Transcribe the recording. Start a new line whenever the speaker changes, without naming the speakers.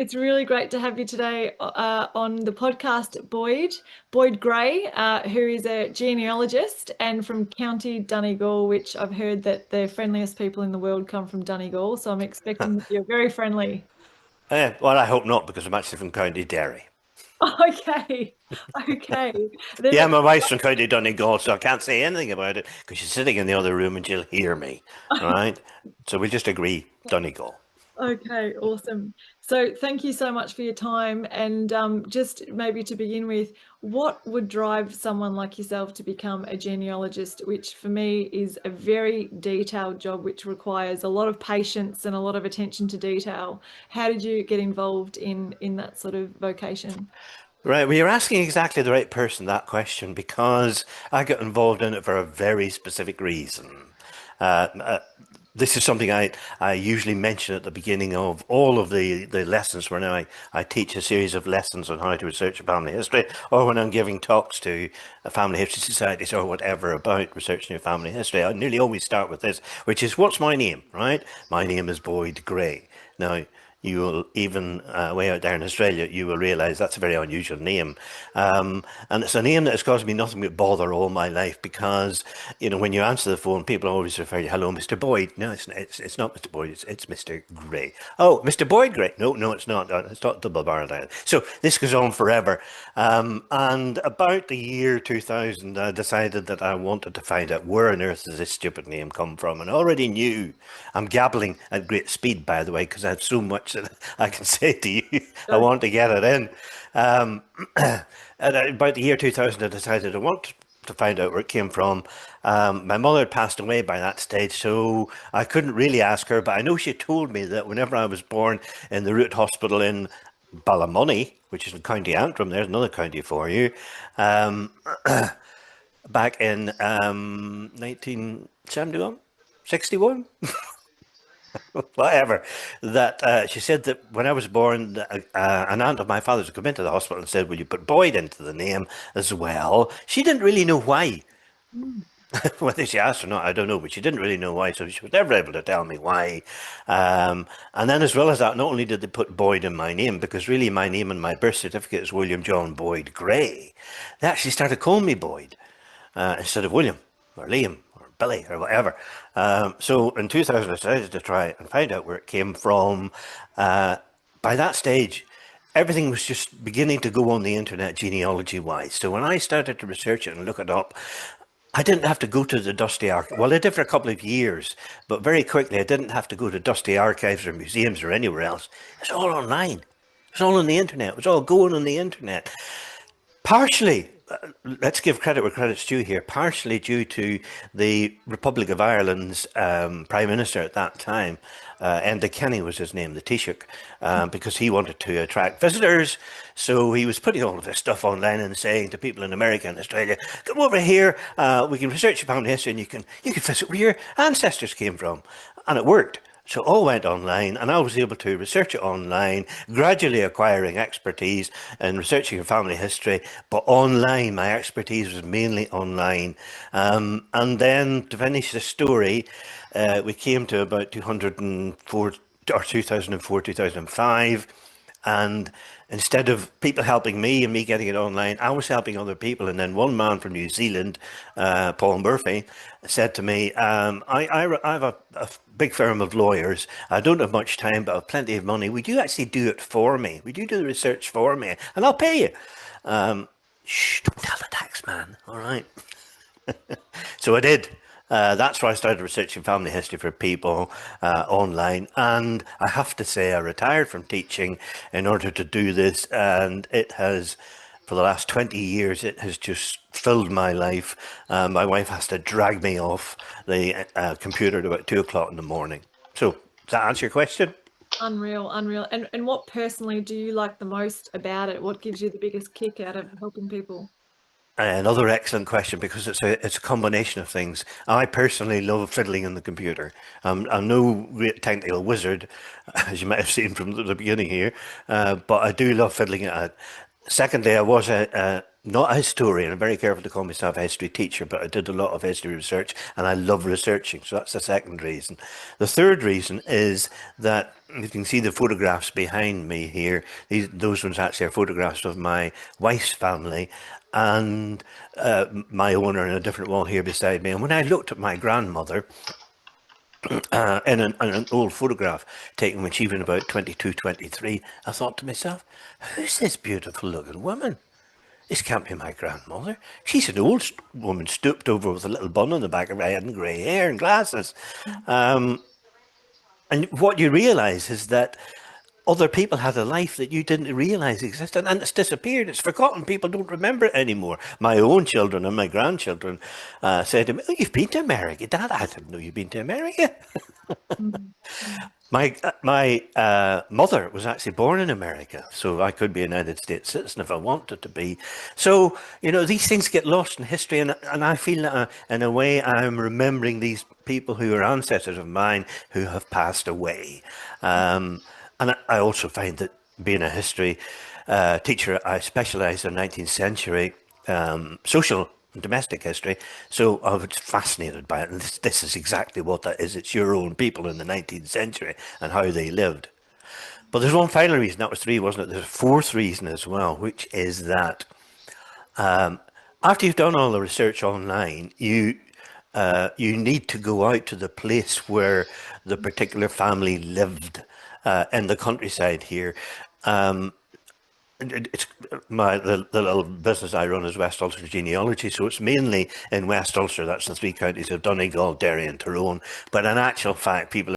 It's really great to have you today on the podcast, Boyd Gray, who is a genealogist and from County Donegal, which I've heard that the friendliest people in the world come from Donegal. So I'm expecting that you're very friendly.
Well, I hope not, because I'm actually from County Derry.
Okay, okay. Then
Yeah,
it's
my wife's from County Donegal, so I can't say anything about it because she's sitting in the other room and she'll hear me. All right. So we just agree, Donegal.
okay, awesome. So thank you so much for your time. And just maybe to begin with, what would drive someone like yourself to become a genealogist, which for me is a very detailed job, which requires a lot of patience and a lot of attention to detail. How did you get involved in that sort of vocation?
Right. Well, you're asking exactly the right person that question because I got involved in it for a very specific reason. Uh, uh, this is something I usually mention at the beginning of all of the lessons where now I teach a series of lessons on how to research family history, or when I'm giving talks to family history societies or whatever about researching your family history. I nearly always start with this, which is, what's my name, right? My name is Boyd Gray. Now, you will even way out there in Australia, you will realise that's a very unusual name, and it's a name that has caused me nothing but bother all my life because when you answer the phone, people always refer to "Hello, Mr. Boyd." No, it's not Mr. Boyd. It's Mr. Gray. Oh, Mr. Boyd Gray. No, no, it's not. It's not double barreled either. So this goes on forever. And about the year 2000, I decided that I wanted to find out where on earth does this stupid name come from, and I already knew. I'm gabbling at great speed, by the way, because I have so much that I can say to you. I
Go.
want to get it in. Um, at about the year 2000, I decided I want to find out where it came from. My mother had passed away by that stage, so I couldn't really ask her, but I know she told me that whenever I was born in the Root Hospital in Ballymoney, which is in County Antrim, there's another county for you, um, back in 1971, 61, whatever, that she said that when I was born, an aunt of my father's would come into the hospital and said, "Will you put Boyd into the name as well?" She didn't really know why.
Mm.
Whether she asked or not, I don't know, but she didn't really know why, so she was never able to tell me why. And then, as well as that, not only did they put Boyd in my name, because really my name in my birth certificate is William John Boyd Gray, they actually started calling me Boyd instead of William or Liam or Billy or whatever. So in 2000, I decided to try and find out where it came from. Uh, by that stage, everything was just beginning to go on the internet genealogy wise. So when I started to research it and look it up, I didn't have to go to the dusty archive. Well, I did for a couple of years, but very quickly I didn't have to go to dusty archives or museums or anywhere else. It's all online. It's all on the internet. It was all going on the internet. Partially, let's give credit where credit's due here, partially due to the Republic of Ireland's Prime Minister at that time, Enda Kenny was his name, the Taoiseach, because he wanted to attract visitors. So he was putting all of this stuff online and saying to people in America and Australia, "Come over here, we can research your family history and you can visit where your ancestors came from." And it worked. So it all went online, and I was able to research it online, gradually acquiring expertise in researching family history. But online, my expertise was mainly online. And then to finish the story, we came to about 204 or 2004, 2005. And instead of people helping me and me getting it online, I was helping other people. And then one man from New Zealand, Paul Murphy, said to me, I have a big firm of lawyers. I don't have much time, but I have plenty of money. Would you actually do it for me? Would you do the research for me? And I'll pay you. Shh, don't tell the tax man. All right. So I did. That's why I started researching family history for people online. And I have to say, I retired from teaching in order to do this. And it has, for the last 20 years, it has just filled my life. My wife has to drag me off the computer at about 2 o'clock in the morning. So, does that answer your question?
Unreal, unreal. And what personally do you like the most about it? What gives you the biggest kick out of helping people?
Another excellent question because it's a combination of things. I personally love fiddling on the computer. I'm no great technical wizard, as you might have seen from the beginning here, but I do love fiddling at it. Secondly, I was not a historian. I'm very careful to call myself a history teacher, but I did a lot of history research and I love researching. So that's the second reason. The third reason is that you can see the photographs behind me here. Those ones actually are photographs of my wife's family and my own are in a different wall here beside me. And when I looked at my grandmother, in an old photograph taken when she was about 22, 23, I thought to myself, who's this beautiful looking woman? This can't be my grandmother. She's an old woman stooped over with a little bun on the back of her head and grey hair and glasses. And what you realise is that other people had a life that you didn't realise existed, and it's disappeared. It's forgotten. People don't remember it anymore. My own children and my grandchildren said to me, "Oh, you've been to America, Dad? I didn't know you've been to America."
Mm, mm,
My mother was actually born in America, so I could be a United States citizen if I wanted to be. So, you know, these things get lost in history, and I feel that in a way I'm remembering these people who are ancestors of mine who have passed away. And I also find that being a history teacher, I specialised in 19th century social and domestic history. So I was fascinated by it. And this is exactly what that is. It's your own people in the 19th century and how they lived. But there's one final reason. That was three, wasn't it? There's a fourth reason as well, which is that after you've done all the research online, you need to go out to the place where the particular family lived in the countryside here. It's the little business I run is West Ulster Genealogy, so it's mainly in West Ulster. That's the three counties of Donegal, Derry, and Tyrone. But in actual fact, people